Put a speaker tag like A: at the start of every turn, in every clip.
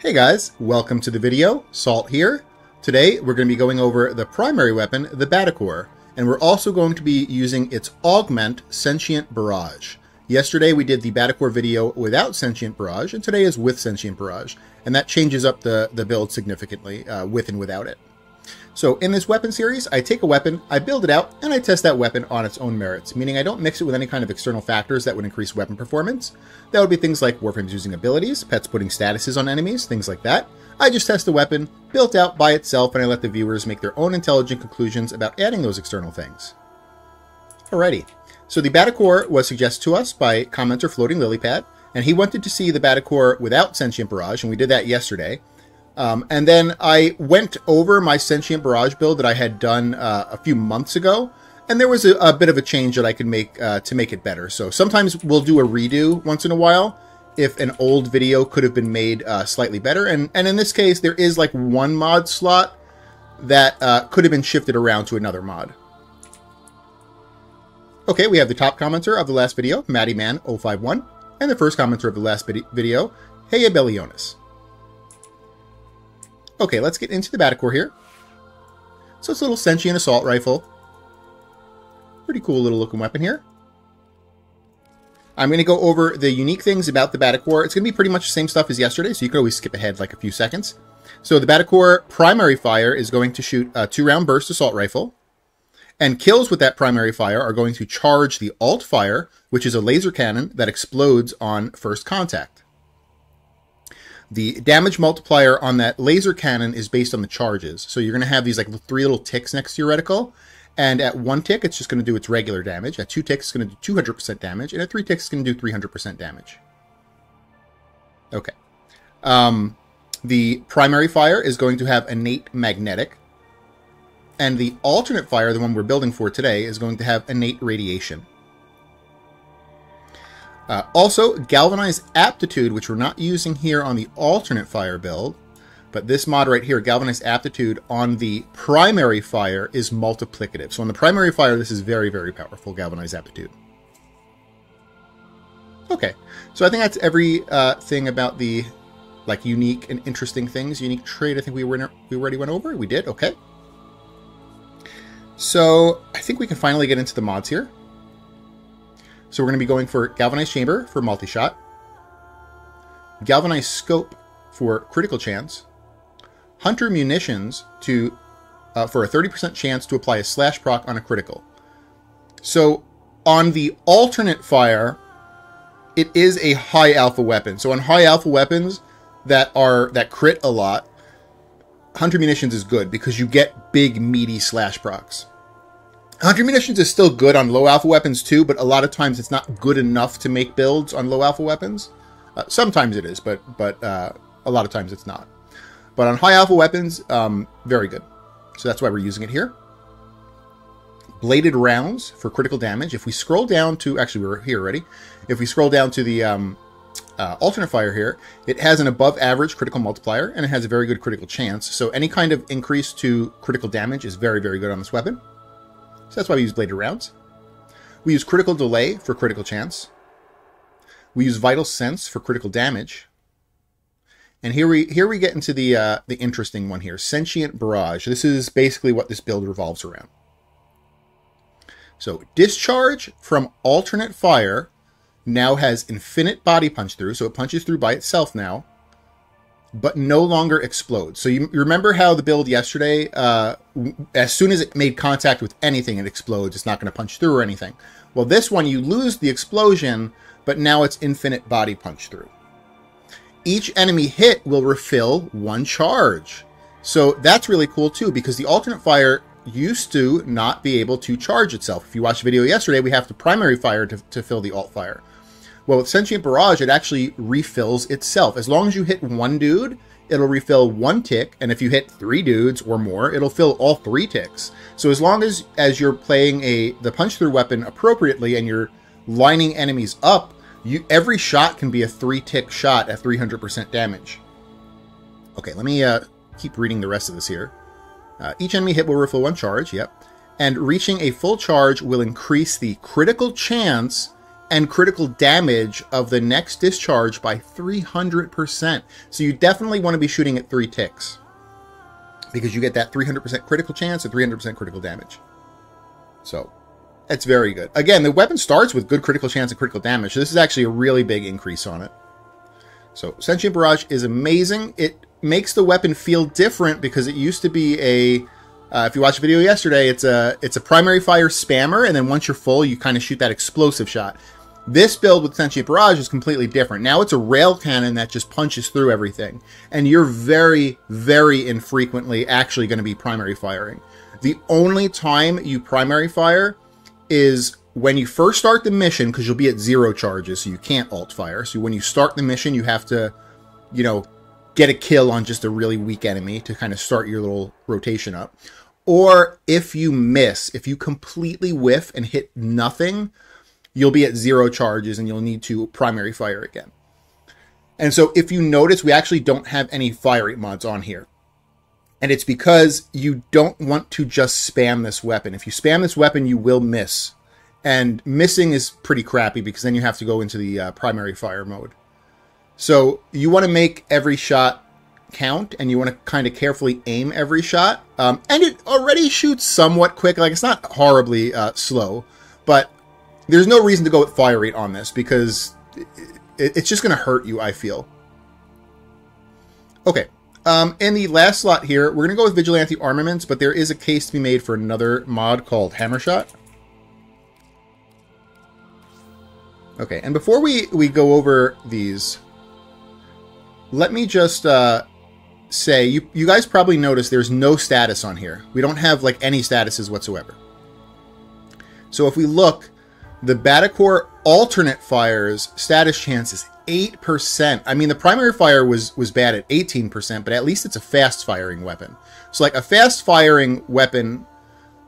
A: Hey guys, welcome to the video. Salt here. Today we're going to be going over the primary weapon, the Battacor, and we're also going to be using its augment, Sentient Barrage. Yesterday we did the Battacor video without Sentient Barrage, and today is with Sentient Barrage, and that changes up the build significantly with and without it. So in this weapon series, I take a weapon, I build it out, and I test that weapon on its own merits, meaning I don't mix it with any kind of external factors that would increase weapon performance. That would be things like Warframes using abilities, pets putting statuses on enemies, things like that. I just test the weapon, built out by itself, and I let the viewers make their own intelligent conclusions about adding those external things. Alrighty, so the Battacor was suggested to us by commenter Floating Lilypad, and he wanted to see the Battacor without Sentient Barrage, and we did that yesterday. And then I went over my Sentient Barrage build that I had done a few months ago, and there was a bit of a change that I could make to make it better. So sometimes we'll do a redo once in a while if an old video could have been made slightly better. And in this case, there is like one mod slot that could have been shifted around to another mod. Okay, we have the top commenter of the last video, MattyMan051, and the first commenter of the last video, Hey Abellionis. Okay, let's get into the Battacor here. So it's a little sentient assault rifle. Pretty cool little looking weapon here. I'm going to go over the unique things about the Battacor. It's going to be pretty much the same stuff as yesterday, so you can always skip ahead like a few seconds. So the Battacor primary fire is going to shoot a 2-round burst assault rifle. And kills with that primary fire are going to charge the alt fire, which is a laser cannon that explodes on first contact. The damage multiplier on that laser cannon is based on the charges. So you're going to have these like 3 little ticks next to your reticle. And at 1 tick, it's just going to do its regular damage. At 2 ticks, it's going to do 200% damage. And at 3 ticks, it's going to do 300% damage. Okay. The primary fire is going to have innate magnetic. And the alternate fire, the one we're building for today, is going to have innate radiation. Also, Galvanized Aptitude, which we're not using here on the alternate fire build, but this mod right here, Galvanized Aptitude, on the primary fire is multiplicative. So on the primary fire, this is very, very powerful, Galvanized Aptitude. Okay, so I think that's everything about the like unique and interesting things. Unique trait, I think we already went over. We did, okay. So I think we can finally get into the mods here. So we're going to be going for Galvanized Chamber for multi-shot, Galvanized Scope for critical chance, Hunter Munitions to for a 30% chance to apply a slash proc on a critical. So on the alternate fire, it is a high alpha weapon. So on high alpha weapons that crit a lot, Hunter Munitions is good because you get big meaty slash procs. Hunter Munitions is still good on low alpha weapons too, but a lot of times it's not good enough to make builds on low alpha weapons. Sometimes it is, but a lot of times it's not. But on high alpha weapons, very good. So that's why we're using it here. Bladed rounds for critical damage. If we scroll down to, actually we're here already. If we scroll down to the alternate fire here, it has an above average critical multiplier and it has a very good critical chance. So any kind of increase to critical damage is very, very good on this weapon. So that's why we use bladed rounds. We use critical delay for critical chance. We use vital sense for critical damage. And here we get into the interesting one here, Sentient Barrage. This is basically what this build revolves around. So discharge from alternate fire now has infinite body punch through, so it punches through by itself now, but no longer explodes. So you remember how the build yesterday, as soon as it made contact with anything, it explodes. It's not going to punch through or anything. Well, this one, you lose the explosion, but now it's infinite body punch through. Each enemy hit will refill 1 charge. So that's really cool too, because the alternate fire used to not be able to charge itself. If you watched the video yesterday, we have the primary fire to fill the alt fire. Well, with Sentient Barrage, it actually refills itself. As long as you hit 1 dude, it'll refill 1 tick, and if you hit 3 dudes or more, it'll fill all 3 ticks. So as long as you're playing the punch-through weapon appropriately and you're lining enemies up, every shot can be a 3-tick shot at 300% damage. Okay, let me keep reading the rest of this here. Each enemy hit will refill 1 charge, yep. And reaching a full charge will increase the critical chance and critical damage of the next discharge by 300%. So you definitely want to be shooting at 3 ticks, because you get that 300% critical chance and 300% critical damage. So that's very good. Again, the weapon starts with good critical chance and critical damage. So this is actually a really big increase on it. So Sentient Barrage is amazing. It makes the weapon feel different, because it used to be a, if you watched the video yesterday, it's a primary fire spammer, and then once you're full, you kind of shoot that explosive shot. This build with Sentient Barrage is completely different. Now it's a rail cannon that just punches through everything, and you're very, very infrequently actually going to be primary firing. The only time you primary fire is when you first start the mission, because you'll be at 0 charges, so you can't alt fire. So when you start the mission, you have to, you know, get a kill on just a really weak enemy to kind of start your little rotation up. Or if you miss, if you completely whiff and hit nothing, you'll be at 0 charges and you'll need to primary fire again. And so if you notice, we actually don't have any fire rate mods on here. And it's because you don't want to just spam this weapon. If you spam this weapon, you will miss. And missing is pretty crappy, because then you have to go into the primary fire mode. So you want to make every shot count, and you want to kind of carefully aim every shot. And it already shoots somewhat quick. Like, it's not horribly slow, but there's no reason to go with fire rate on this, because it's just going to hurt you, I feel. Okay. In the last slot here, we're going to go with Vigilante Armaments, but there is a case to be made for another mod called Hammer Shot. Okay, and before we go over these, let me just say, you guys probably noticed there's no status on here. We don't have, like, any statuses whatsoever. So if we look, the Battacor alternate fire's status chance is 8%. I mean, the primary fire was bad at 18%, but at least it's a fast-firing weapon. So, like, a fast-firing weapon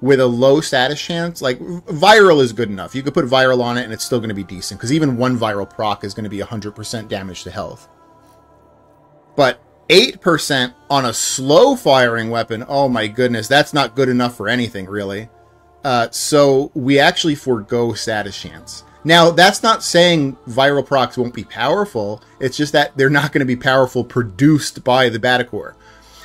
A: with a low status chance, like, viral is good enough. You could put viral on it, and it's still going to be decent, because even one viral proc is going to be 100% damage to health. But 8% on a slow-firing weapon, oh my goodness, that's not good enough for anything, really. So we actually forego status chance. Now, that's not saying viral procs won't be powerful. It's just that they're not going to be powerful produced by the Battacor.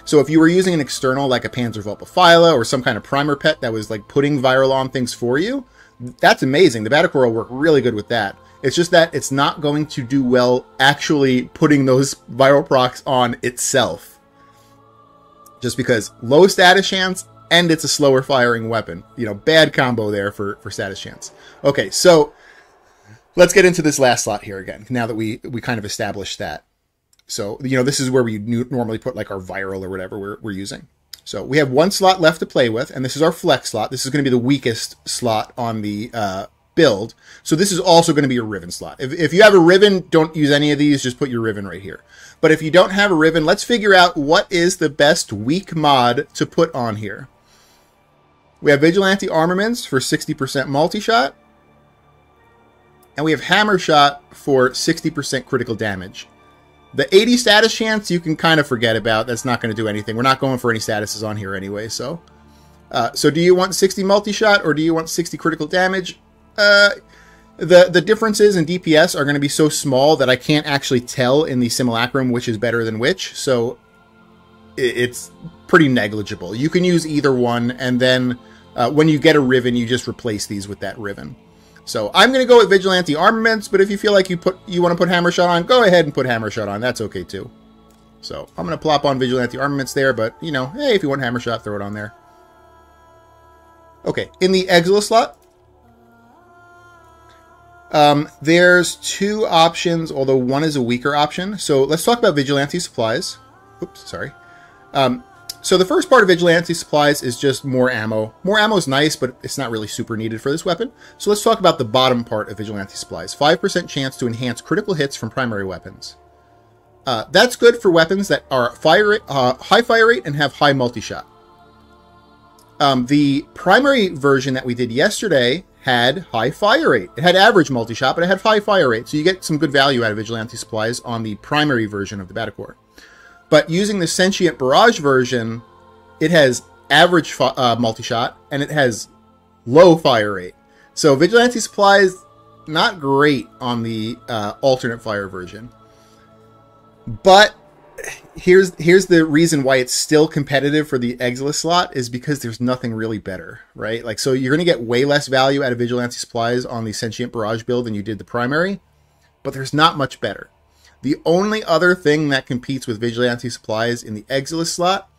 A: So if you were using an external like a Panzerwelt Pfeile or some kind of primer pet that was like putting viral on things for you, that's amazing. The Battacor will work really good with that. It's just that it's not going to do well actually putting those viral procs on itself. Just because low status chance and it's a slower firing weapon. You know, bad combo there for status chance. Okay, so let's get into this last slot here again, now that we kind of established that. So, you know, this is where we normally put like our viral or whatever we're using. So we have one slot left to play with, and this is our flex slot. This is going to be the weakest slot on the build. So this is also going to be your Riven slot. If you have a Riven, don't use any of these. Just put your Riven right here. But if you don't have a Riven, let's figure out what is the best weak mod to put on here. We have Vigilante Armaments for 60% multi-shot. And we have Hammer Shot for 60% critical damage. The 80 status chance you can kind of forget about. That's not going to do anything. We're not going for any statuses on here anyway. So do you want 60 multi-shot or do you want 60 critical damage? The differences in DPS are going to be so small that I can't actually tell in the simulacrum which is better than which. So it's pretty negible. You can use either one, and then when you get a Riven, you just replace these with that Riven. So I'm going to go with Vigilante Armaments, but if you feel like you want to put Hammer Shot on, go ahead and put Hammer Shot on. That's okay too. So I'm going to plop on Vigilante Armaments there, but, you know, hey, if you want Hammer Shot, throw it on there. Okay, in the Exila slot, there's two options, although one is a weaker option. So let's talk about Vigilante Supplies. Oops, sorry. So the first part of Vigilante Supplies is just more ammo. More ammo is nice, but it's not really super needed for this weapon. So let's talk about the bottom part of Vigilante Supplies. 5% chance to enhance critical hits from primary weapons. That's good for weapons that are high fire rate and have high multi-shot. The primary version that we did yesterday had high fire rate. It had average multi-shot, but it had high fire rate. So you get some good value out of Vigilante Supplies on the primary version of the Battacor. But using the Sentient Barrage version, it has average multi-shot, and it has low fire rate. So Vigilante Supplies not great on the alternate fire version. But here's the reason why it's still competitive for the Exilus slot is because there's nothing really better, right? Like, so you're going to get way less value out of Vigilante Supplies on the Sentient Barrage build than you did the primary, but there's not much better. The only other thing that competes with Vigilante Supplies in the Exilus slot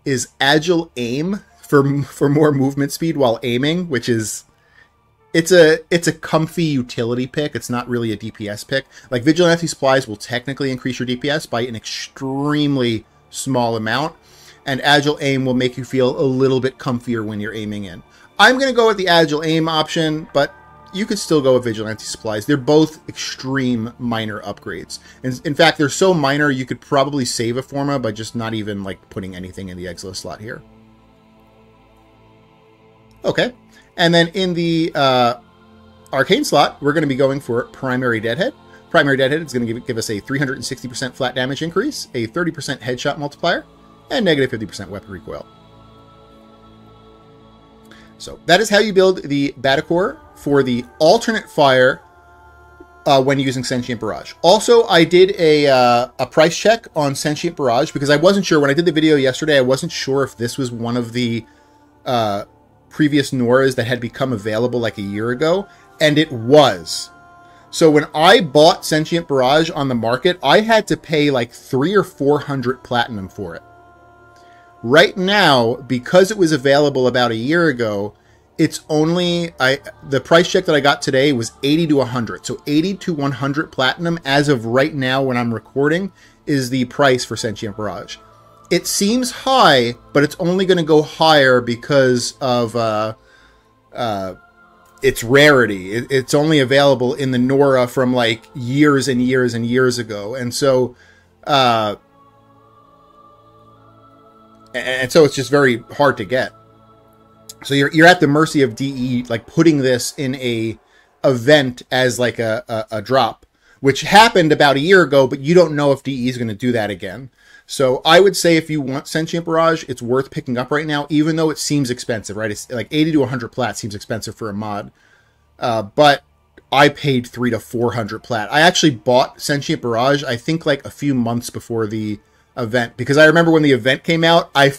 A: is Agile Aim for more movement speed while aiming, which is... It's a comfy utility pick. It's not really a DPS pick. Like, Vigilante Supplies will technically increase your DPS by an extremely small amount, and Agile Aim will make you feel a little bit comfier when you're aiming in. I'm going to go with the Agile Aim option, but you could still go with Vigilante Supplies. They're both extreme minor upgrades. And in fact, they're so minor, you could probably save a Forma by just not even, like, putting anything in the Exilus slot here. Okay. And then in the Arcane slot, we're going to be going for Primary Deadhead. Primary Deadhead is going to give us a 360% flat damage increase, a 30% headshot multiplier, and negative 50% weapon recoil. So that is how you build the Battacor for the alternate fire when using Sentient Barrage. Also, I did a price check on Sentient Barrage because I wasn't sure. When I did the video yesterday, I wasn't sure if this was one of the... previous Noras that had become available like a year ago, and it was. So when I bought Sentient Barrage on the market, I had to pay like 300 or 400 platinum for it. Right now, because it was available about a year ago, it's only the price check that I got today was 80 to 100. So 80 to 100 platinum as of right now when I'm recording is the price for Sentient Barrage. It seems high, but it's only going to go higher because of its rarity. It's only available in the Nora from like years and years and years ago, and so it's just very hard to get. So you're at the mercy of DE, like putting this in a event as like a drop, which happened about a year ago, but you don't know if DE is going to do that again. So I would say if you want Sentient Barrage, it's worth picking up right now, even though it seems expensive, right? It's like 80 to 100 plat seems expensive for a mod. But I paid 300 to 400 plat. I actually bought Sentient Barrage, I think like a few months before the event, because I remember when the event came out, I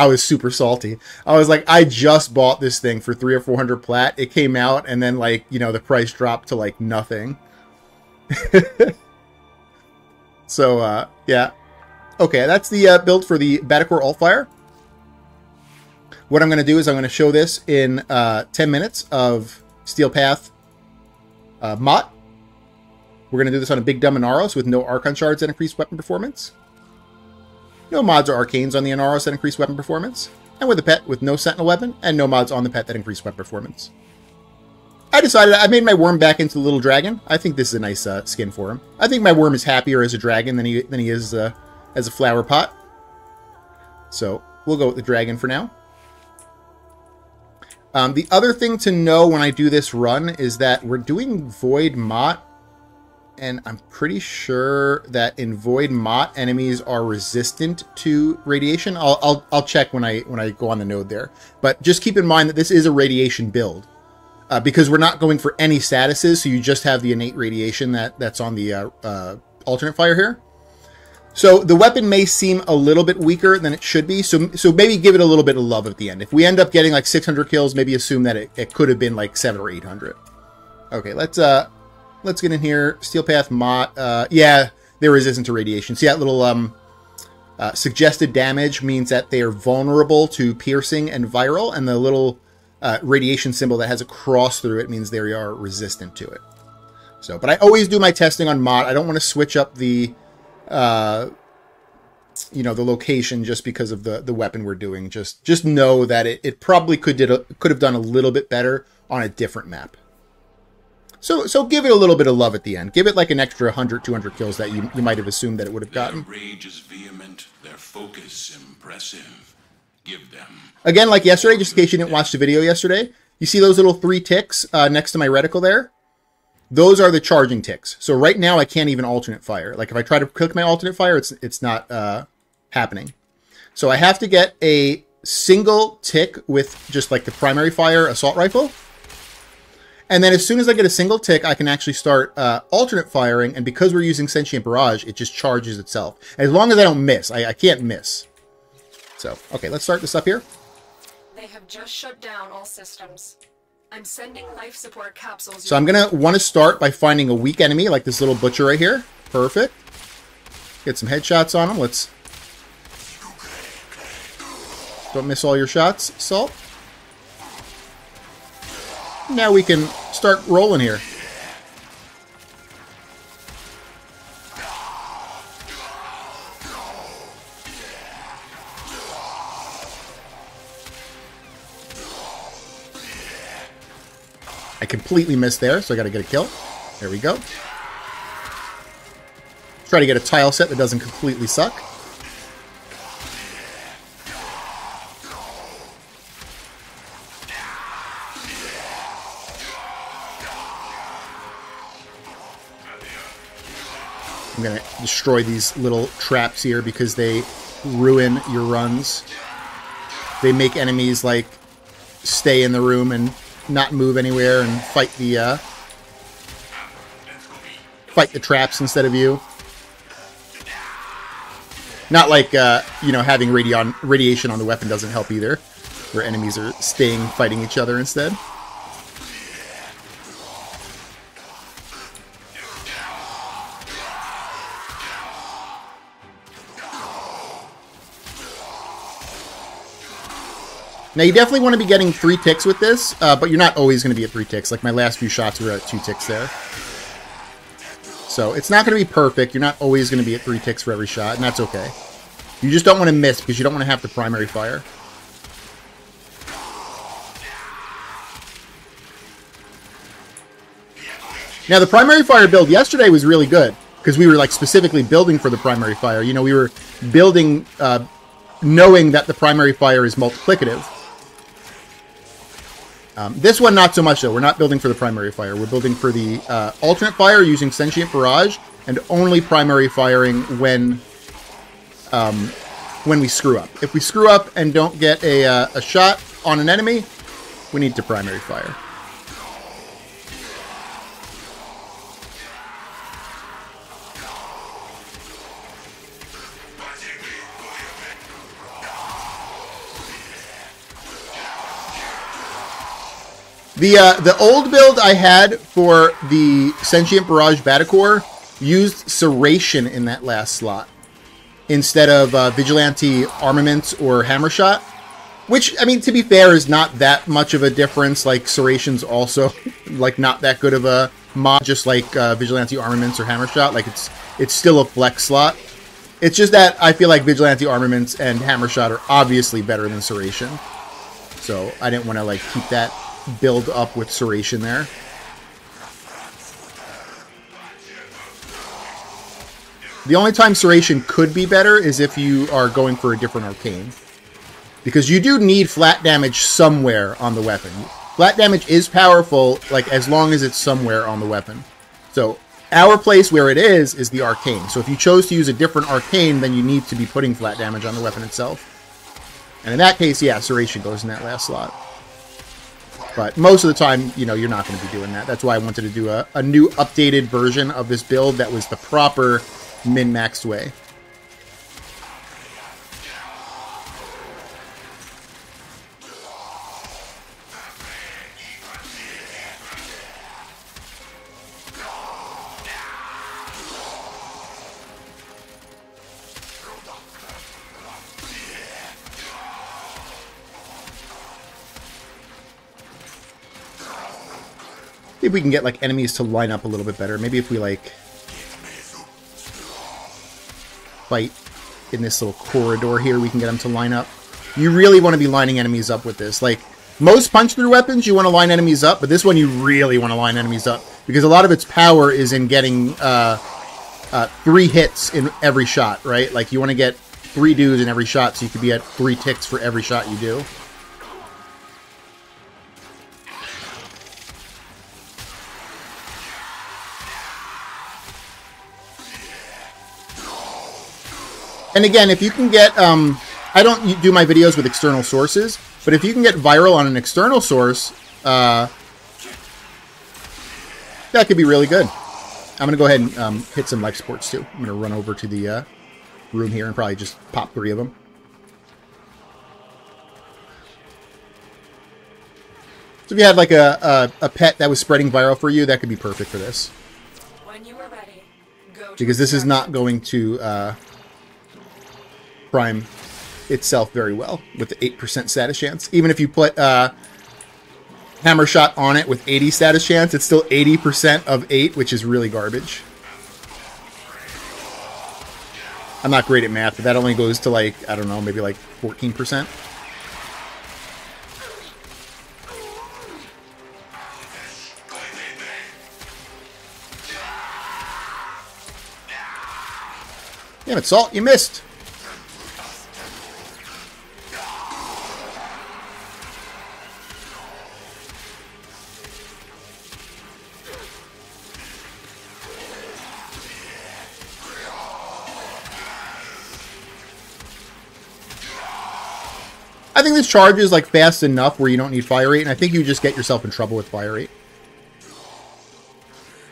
A: was super salty. I was like, I just bought this thing for 300 or 400 plat. It came out, and then like, you know, the price dropped to like nothing. So, yeah. Okay, that's the build for the Battacor Altfire. What I'm going to do is I'm going to show this in 10 minutes of Steel Path Mott. We're going to do this on a Big Dumb Inaros with no Archon Shards that increase weapon performance. No mods or Arcanes on the Inaros that increase weapon performance. And with a pet with no Sentinel weapon, and no mods on the pet that increase weapon performance. I made my worm back into the little dragon. I think this is a nice skin for him. I think my worm is happier as a dragon than he is... as a flower pot. So we'll go with the dragon for now. The other thing to know when I do this run is that we're doing Void Mott, and I'm pretty sure that in Void Mott enemies are resistant to radiation. I'll check when I go on the node there. But just keep in mind that this is a radiation build. Because we're not going for any statuses, so you just have the innate radiation that's on the alternate fire here. So the weapon may seem a little bit weaker than it should be, so maybe give it a little bit of love at the end. If we end up getting like 600 kills, maybe assume that it could have been like 700 or 800. Okay, let's get in here. Steel Path Mott. Yeah, they're resistant to radiation. See that little suggested damage means that they are vulnerable to piercing and viral, and the little radiation symbol that has a cross through it means they are resistant to it. So, but I always do my testing on Mott. I don't want to switch up the you know, the location just because of the weapon we're doing. Just know that it probably could have done a little bit better on a different map. So give it a little bit of love at the end. Give it like an extra 100, 200 kills that you might have assumed that it would have gotten.
B: Their rage is vehement, their focus impressive. Give them.
A: Again, like yesterday, just in case you didn't watch the video yesterday, you see those little 3 ticks next to my reticle there? Those are the charging ticks. So right now I can't even alternate fire. Like if I try to click my alternate fire, it's not happening. So I have to get a single tick with just like the primary fire assault rifle. And then as soon as I get a single tick, I can actually start alternate firing. And because we're using Sentient Barrage, it just charges itself. As long as I don't miss. I can't miss. So, okay, let's start this up here.
C: They have just shut down all systems. I'm sending life support capsules.
A: So I'm going to want to start by finding a weak enemy, like this little butcher right here. Perfect. Get some headshots on him. Let's... Don't miss all your shots, Salt. Now we can start rolling here. I completely missed there, so I got to get a kill. There we go. Try to get a tile set that doesn't completely suck. I'm going to destroy these little traps here because they ruin your runs. They make enemies, like, stay in the room and not move anywhere and fight the traps instead of you. Not like, you know, having radiation on the weapon doesn't help either, where enemies are staying fighting each other instead. Now, you definitely want to be getting 3 ticks with this, but you're not always going to be at 3 ticks. Like, my last few shots were at 2 ticks there. So, it's not going to be perfect. You're not always going to be at 3 ticks for every shot, and that's okay. You just don't want to miss, because you don't want to have to primary fire. Now, the primary fire build yesterday was really good, because we were, like, specifically building for the primary fire. You know, we were building, knowing that the primary fire is multiplicative. This one, not so much, though. We're not building for the primary fire. We're building for the alternate fire using Sentient Barrage, and only primary firing when we screw up. If we screw up and don't get a shot on an enemy, we need to primary fire. The old build I had for the Sentient Barrage Battacor used Serration in that last slot instead of Vigilante Armaments or Hammershot, which, I mean, to be fair, is not that much of a difference. Like, Serration's also, like, not that good of a mod, just like Vigilante Armaments or Hammershot. Like, it's still a flex slot. It's just that I feel like Vigilante Armaments and Hammershot are obviously better than Serration. So I didn't want to, like, keep that build up with Serration there. The only time Serration could be better is if you are going for a different arcane, because you do need flat damage somewhere on the weapon. Flat damage is powerful, like, as long as it's somewhere on the weapon. So our place where it is the arcane. So if you chose to use a different arcane, then you need to be putting flat damage on the weapon itself. And in that case, yeah, Serration goes in that last slot. But most of the time, you know, you're not going to be doing that. That's why I wanted to do a new updated version of this build that was the proper min-maxed way. See if we can get, like, enemies to line up a little bit better. Maybe if we, like, fight in this little corridor here, we can get them to line up. You really want to be lining enemies up with this. Like, most punch-through weapons, you want to line enemies up, but this one you really want to line enemies up, because a lot of its power is in getting 3 hits in every shot, right? Like, you want to get 3 dudes in every shot, so you could be at 3 ticks for every shot you do. And again, if you can get, I don't do my videos with external sources, but if you can get viral on an external source, That could be really good. I'm going to go ahead and hit some life supports too. I'm going to run over to the room here and probably just pop 3 of them. So if you had like a pet that was spreading viral for you, that could be perfect for this.
C: When you are ready, go
A: because this is not going to prime itself very well with the 8% status chance. Even if you put Hammer Shot on it with 80 status chance, it's still 80% of 8, which is really garbage. I'm not great at math, but that only goes to like, I don't know, maybe like 14%. Damn it, Salt, you missed. I think this charge is like fast enough where you don't need fire rate, and I think you just get yourself in trouble with fire rate.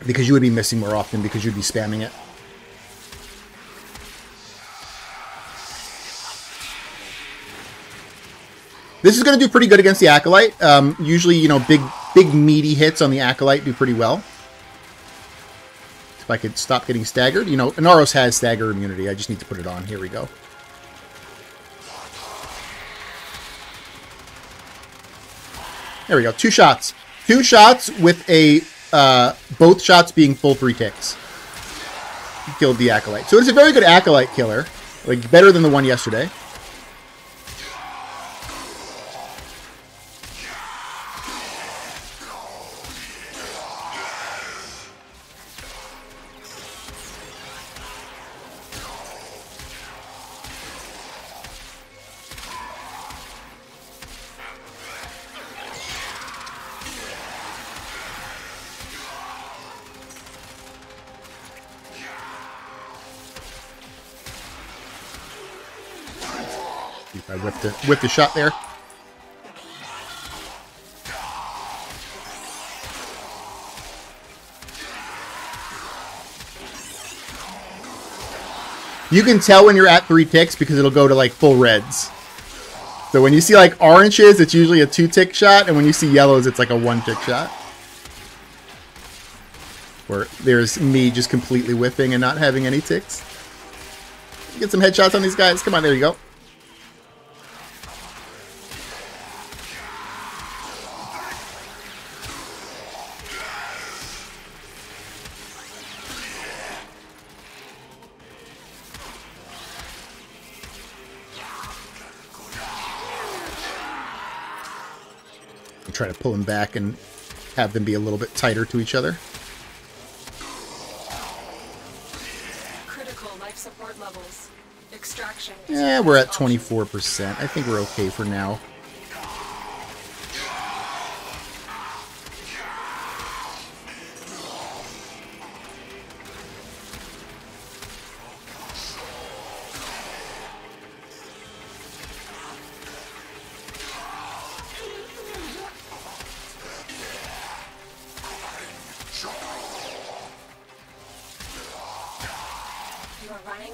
A: Because you would be missing more often because you'd be spamming it. This is going to do pretty good against the Acolyte. Usually, you know, big meaty hits on the Acolyte do pretty well. If I could stop getting staggered. You know, Inaros has stagger immunity. I just need to put it on. Here we go. There we go. 2 shots. 2 shots with a both shots being full 3 ticks. Killed the Acolyte. So it's a very good Acolyte killer. Like, better than the one yesterday. I whipped the shot there. You can tell when you're at 3 ticks because it'll go to like full reds. So when you see like oranges, it's usually a 2-tick shot, and when you see yellows, it's like a 1-tick shot. Where there's me just completely whiffing and not having any ticks. Get some headshots on these guys. Come on, there you go. Try to pull them back and have them be a little bit tighter to each other.
C: Critical life support levels. Extraction.
A: Yeah, we're at 24%. I think we're okay for now.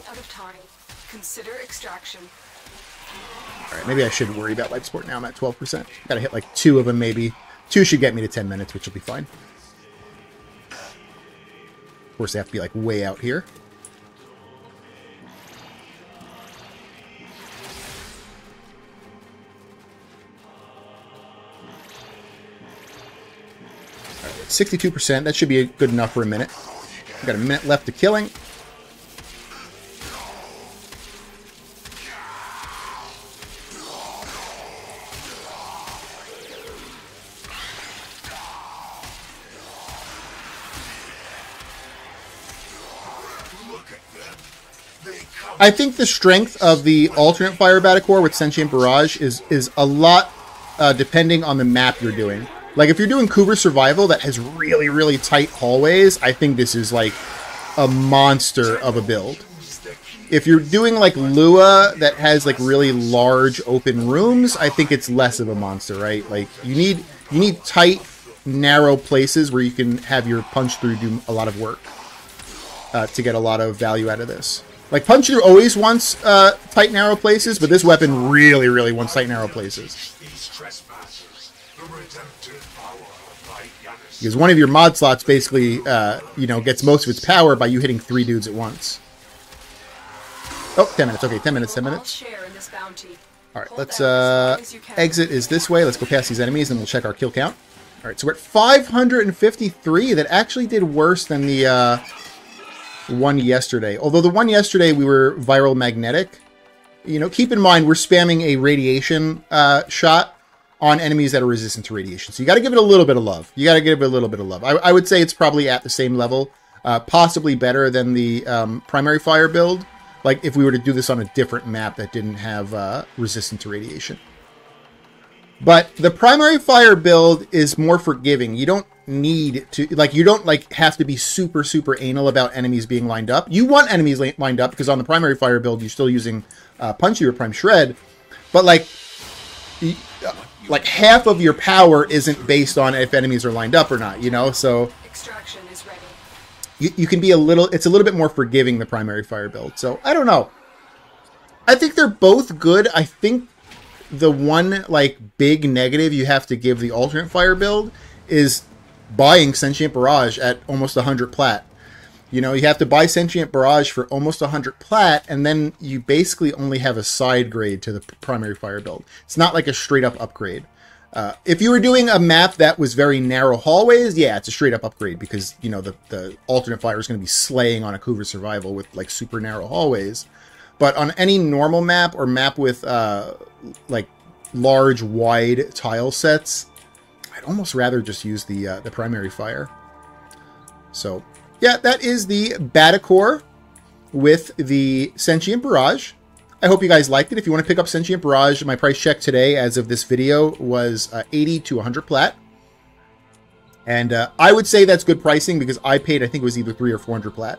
C: Out of time. Consider extraction.
A: Alright, maybe I shouldn't worry about life support now. I'm at 12%. Gotta hit like 2 of them maybe. 2 should get me to 10 minutes, which will be fine. Of course, they have to be like way out here. Alright, 62%. That should be good enough for a minute. We've got a minute left to killing. I think the strength of the alternate fire Battacor with Sentient Barrage is a lot depending on the map you're doing. Like, if you're doing Cougar Survival that has really, really tight hallways, I think this is, like, a monster of a build. If you're doing, like, Lua that has, like, really large open rooms, I think it's less of a monster, right? Like, you need tight narrow places where you can have your punch through do a lot of work to get a lot of value out of this. Like, punch through always wants tight, narrow places, but this weapon really, really wants tight, narrow places. Because one of your mod slots basically, you know, gets most of its power by you hitting 3 dudes at once. Oh, 10 minutes. Okay, 10 minutes, 10 minutes. Alright, let's exit is this way. Let's go past these enemies and we'll check our kill count. Alright, so we're at 553. That actually did worse than the one yesterday. Although the one yesterday we were viral magnetic. You know, keep in mind we're spamming a radiation shot on enemies that are resistant to radiation. So you got to give it a little bit of love. You got to give it a little bit of love. I would say it's probably at the same level. Possibly better than the primary fire build. Like if we were to do this on a different map that didn't have resistance to radiation. But the primary fire build is more forgiving. You don't need to, like, you don't like have to be super, super anal about enemies being lined up. You want enemies lined up because on the primary fire build, you're still using Punchy or Prime Shred. But like half of your power isn't based on if enemies are lined up or not, you know? So
C: Extraction is ready.
A: You can be a little, it's a little bit more forgiving, the primary fire build. So I don't know. I think they're both good. I think the one like big negative you have to give the alternate fire build is buying Sentient Barrage at almost 100 plat. You know, you have to buy Sentient Barrage for almost 100 plat, and then you basically only have a side grade to the primary fire build. It's not like a straight up upgrade. If you were doing a map that was very narrow hallways, yeah, it's a straight up upgrade because, you know, the alternate fire is going to be slaying on a Cougar Survival with like super narrow hallways. But on any normal map or map with like large, wide tile sets, I'd almost rather just use the primary fire. So yeah, that is the Battacor with the Sentient Barrage. I hope you guys liked it. If you want to pick up Sentient Barrage, my price check today as of this video was 80 to 100 plat. And I would say that's good pricing because I paid, I think it was either 300 or 400 plat.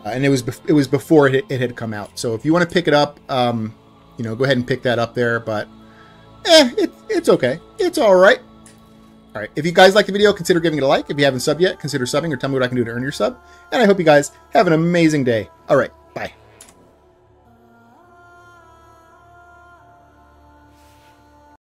A: And it was before it had come out. So if you want to pick it up, you know, go ahead and pick that up there. But it's okay. It's all right. All right. If you guys liked the video, consider giving it a like. If you haven't subbed yet, consider subbing or tell me what I can do to earn your sub. And I hope you guys have an amazing day. All right. Bye.